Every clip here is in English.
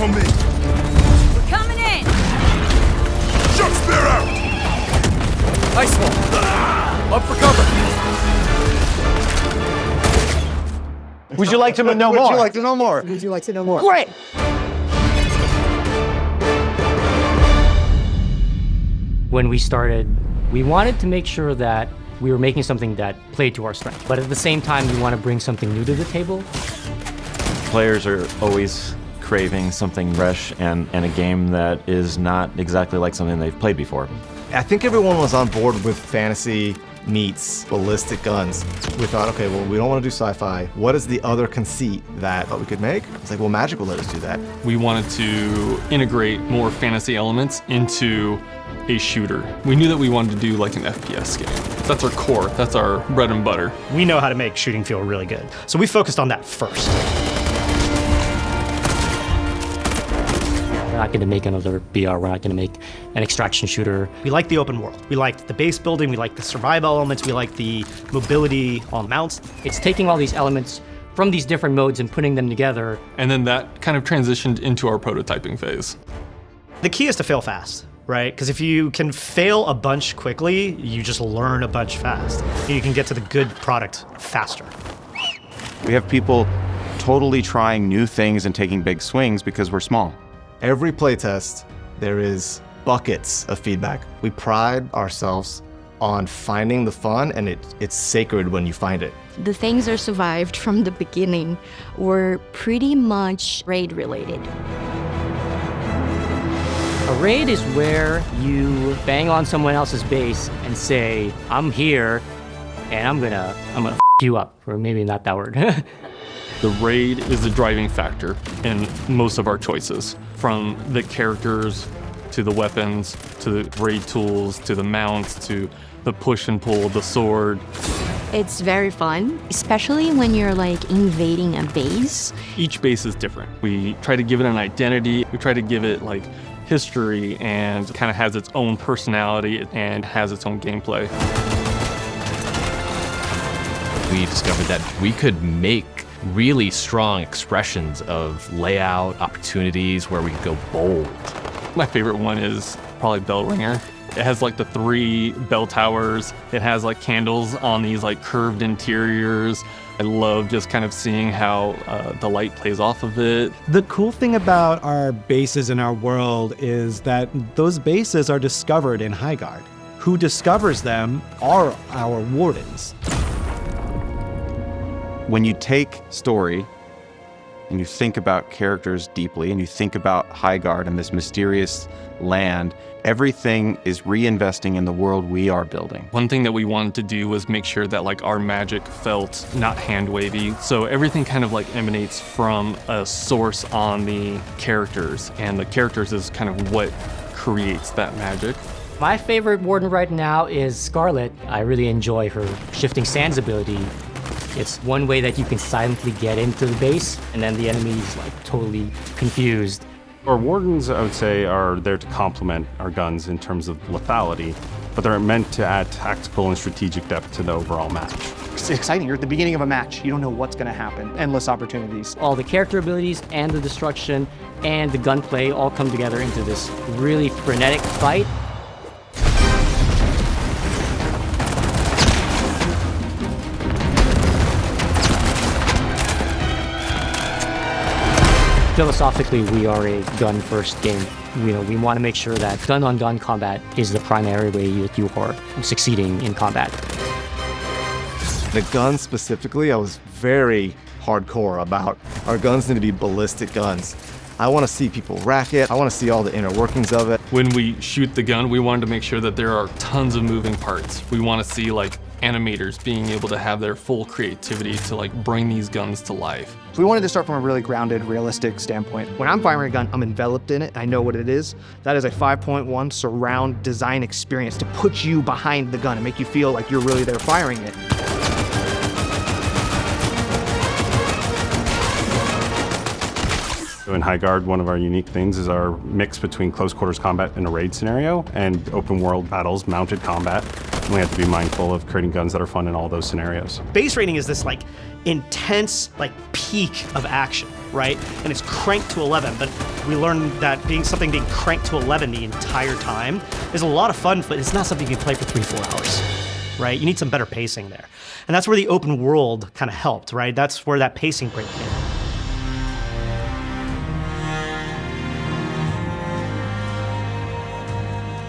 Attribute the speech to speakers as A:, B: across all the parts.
A: for me!
B: We're coming in!
A: Shock spear out!
C: Ice wall! Up for cover!
D: Would you like to know more?
E: Would you like to know more?
D: Would you like to know more?
E: Great!
F: When we started, we wanted to make sure that we were making something that played to our strength. But at the same time, we want to bring something new to the table.
G: Players are always craving something fresh and a game that is not exactly like something they've played before.
E: I think everyone was on board with fantasy meets ballistic guns. We thought, okay, well, we don't want to do sci-fi. What is the other conceit that we could make? It's like, well, Magic will let us do that.
C: We wanted to integrate more fantasy elements into a shooter. We knew that we wanted to do like an FPS game. That's our core, that's our bread and butter.
H: We know how to make shooting feel really good. So we focused on that first.
F: We're not going to make another BR, we're not going to make an extraction shooter.
H: We liked the open world. We liked the base building, we liked the survival elements, we liked the mobility on mounts.
F: It's taking all these elements from these different modes and putting them together.
C: And then that kind of transitioned into our prototyping phase.
H: The key is to fail fast, right? Because if you can fail a bunch quickly, you just learn a bunch fast. You can get to the good product faster.
G: We have people totally trying new things and taking big swings because we're small.
E: Every playtest, there is buckets of feedback. We pride ourselves on finding the fun, and it's sacred when you find it.
B: The things that survived from the beginning were pretty much raid related.
F: A raid is where you bang on someone else's base and say, I'm here, and I'm gonna f you up, or maybe not that word.
C: The raid is the driving factor in most of our choices, from the characters to the weapons, to the raid tools, to the mounts, to the push and pull, the sword.
B: It's very fun, especially when you're like invading a base.
C: Each base is different. We try to give it an identity. We try to give it like history and kind of has its own personality and has its own gameplay.
I: We discovered that we could make really strong expressions of layout, opportunities where we could go bold.
C: My favorite one is probably Bell Ringer. It has like the 3 bell towers. It has like candles on these like curved interiors. I love just kind of seeing how the light plays off of it.
J: The cool thing about our bases in our world is that those bases are discovered in Highguard. Who discovers them are our Wardens.
G: When you take story and you think about characters deeply and you think about Highguard and this mysterious land, everything is reinvesting in the world we are building.
C: One thing that we wanted to do was make sure that like our magic felt not hand wavy. So everything kind of like emanates from a source on the characters, and the characters is kind of what creates that magic.
F: My favorite Warden right now is Scarlet. I really enjoy her shifting sands ability. It's one way that you can silently get into the base, and then the enemy's like totally confused.
K: Our Wardens, I would say, are there to complement our guns in terms of lethality, but they're meant to add tactical and strategic depth to the overall match.
D: It's exciting. You're at the beginning of a match. You don't know what's going to happen. Endless opportunities.
F: All the character abilities and the destruction and the gunplay all come together into this really frenetic fight. Philosophically, we are a gun-first game. We want to make sure that gun-on-gun combat is the primary way that you are succeeding in combat.
E: The guns specifically, I was very hardcore about. Our guns need to be ballistic guns. I want to see people rack it. I want to see all the inner workings of it.
C: When we shoot the gun, we wanted to make sure that there are tons of moving parts. We want to see like animators being able to have their full creativity to like bring these guns to life.
D: So we wanted to start from a really grounded, realistic standpoint. When I'm firing a gun, I'm enveloped in it. I know what it is. That is a 5.1 surround design experience to put you behind the gun and make you feel like you're really there firing it.
K: So in Highguard, one of our unique things is our mix between close quarters combat in a raid scenario and open world battles, mounted combat. We have to be mindful of creating guns that are fun in all those scenarios.
H: Base rating is this like intense like peak of action, right? And it's cranked to 11, but we learned that being cranked to 11 the entire time is a lot of fun, but it's not something you can play for 3-4 hours, right? You need some better pacing there. And that's where the open world kind of helped, right? That's where that pacing break came in.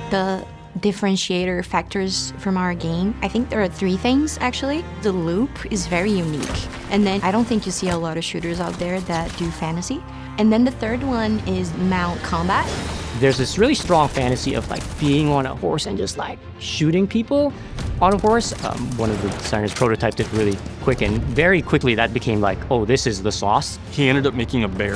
B: The differentiator factors from our game, I think there are 3 things actually. The loop is very unique, and then I don't think you see a lot of shooters out there that do fantasy. And then the third one is mount combat.
F: There's this really strong fantasy of like being on a horse and just like shooting people on a horse. One of the designers prototyped it really quick, and very quickly that became like, oh, this is the sauce.
C: He ended up making a bear,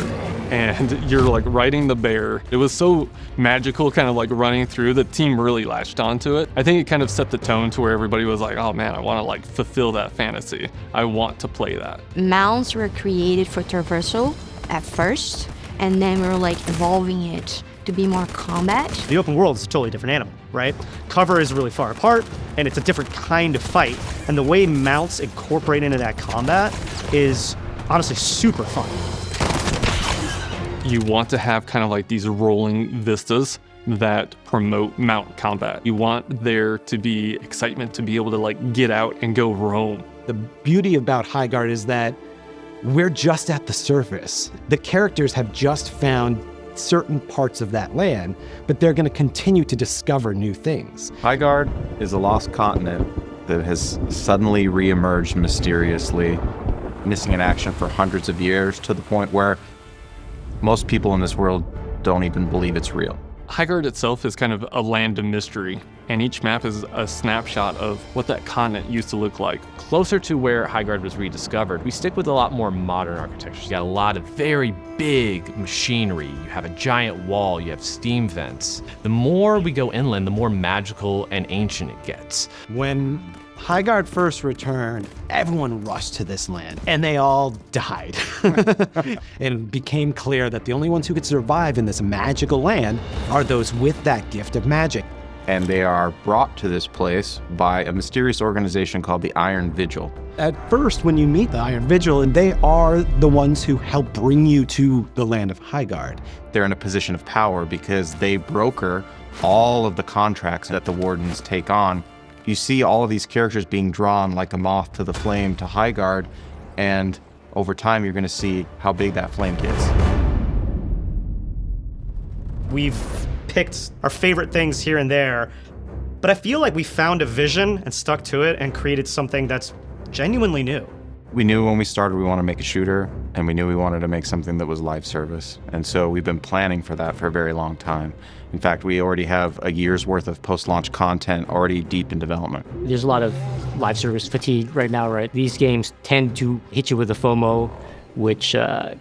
C: and you're like riding the bear. It was so magical, kind of like running through. The team really latched onto it. I think it kind of set the tone to where everybody was like, oh man, I want to like fulfill that fantasy. I want to play that.
B: Mounts were created for traversal at first, and then we were like evolving it to be more combat.
H: The open world is a totally different animal, right? Cover is really far apart, and it's a different kind of fight. And the way mounts incorporate into that combat is honestly super fun.
C: You want to have kind of like these rolling vistas that promote mount combat. You want there to be excitement to be able to like get out and go roam.
J: The beauty about Highguard is that we're just at the surface. The characters have just found certain parts of that land, but they're going to continue to discover new things.
G: Highguard is a lost continent that has suddenly reemerged mysteriously, missing in action for hundreds of years, to the point where most people in this world don't even believe it's real.
C: Highguard itself is kind of a land of mystery, and each map is a snapshot of what that continent used to look like.
I: Closer to where Highguard was rediscovered, we stick with a lot more modern architecture. You got a lot of very big machinery. You have a giant wall, you have steam vents. The more we go inland, the more magical and ancient it gets.
J: When Highguard first returned, everyone rushed to this land, and they all died. It became clear that the only ones who could survive in this magical land are those with that gift of magic.
G: And they are brought to this place by a mysterious organization called the Iron Vigil.
J: At first, when you meet the Iron Vigil, they are the ones who help bring you to the land of Highguard.
G: They're in a position of power because they broker all of the contracts that the Wardens take on. You see all of these characters being drawn like a moth to the flame to Highguard, and over time you're going to see how big that flame gets.
H: We've picked our favorite things here and there, but I feel like we found a vision and stuck to it and created something that's genuinely new.
G: We knew when we started we wanted to make a shooter, and we knew we wanted to make something that was live service. And so we've been planning for that for a very long time. In fact, we already have a year's worth of post-launch content already deep in development.
F: There's a lot of live service fatigue right now, right? These games tend to hit you with a FOMO, which I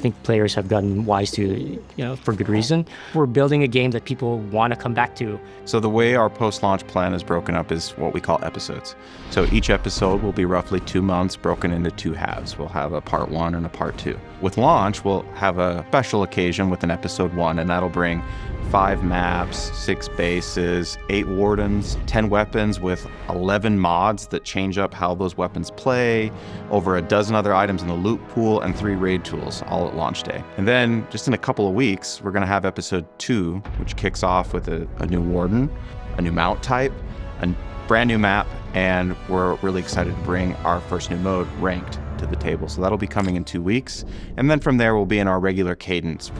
F: think players have gotten wise to, for good reason. We're building a game that people want to come back to.
G: So the way our post-launch plan is broken up is what we call episodes. So each episode will be roughly 2 months, broken into 2 halves. We'll have a part 1 and a part 2. With launch, we'll have a special occasion with an episode 1, and that'll bring 5 maps, 6 bases, 8 wardens, 10 weapons with 11 mods that change up how those weapons play, over a dozen other items in the loot pool, and 3 raid tools, all at launch day. And then just in a couple of weeks, we're going to have episode 2, which kicks off with a new warden, a new mount type, a brand new map, and we're really excited to bring our first new mode, ranked, to the table. So that'll be coming in 2 weeks. And then from there, we'll be in our regular cadence.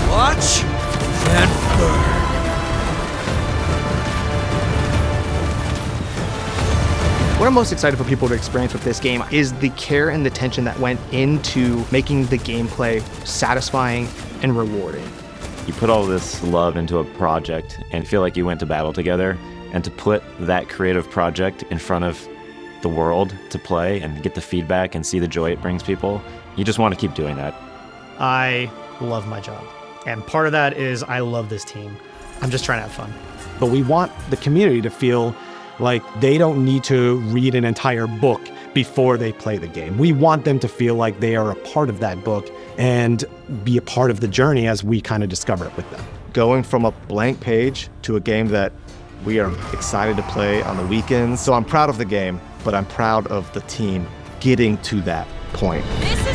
A: Watch and burn.
D: What I'm most excited for people to experience with this game is the care and the attention that went into making the gameplay satisfying and rewarding.
L: You put all this love into a project and feel like you went to battle together, and to put that creative project in front of the world to play and get the feedback and see the joy it brings people, you just want to keep doing that.
H: I love my job. And part of that is I love this team. I'm just trying to have fun.
J: But we want the community to feel like they don't need to read an entire book before they play the game. We want them to feel like they are a part of that book and be a part of the journey as we kind of discover it with them.
E: Going from a blank page to a game that We are excited to play on the weekends. So I'm proud of the game, but I'm proud of the team getting to that point.
M: This is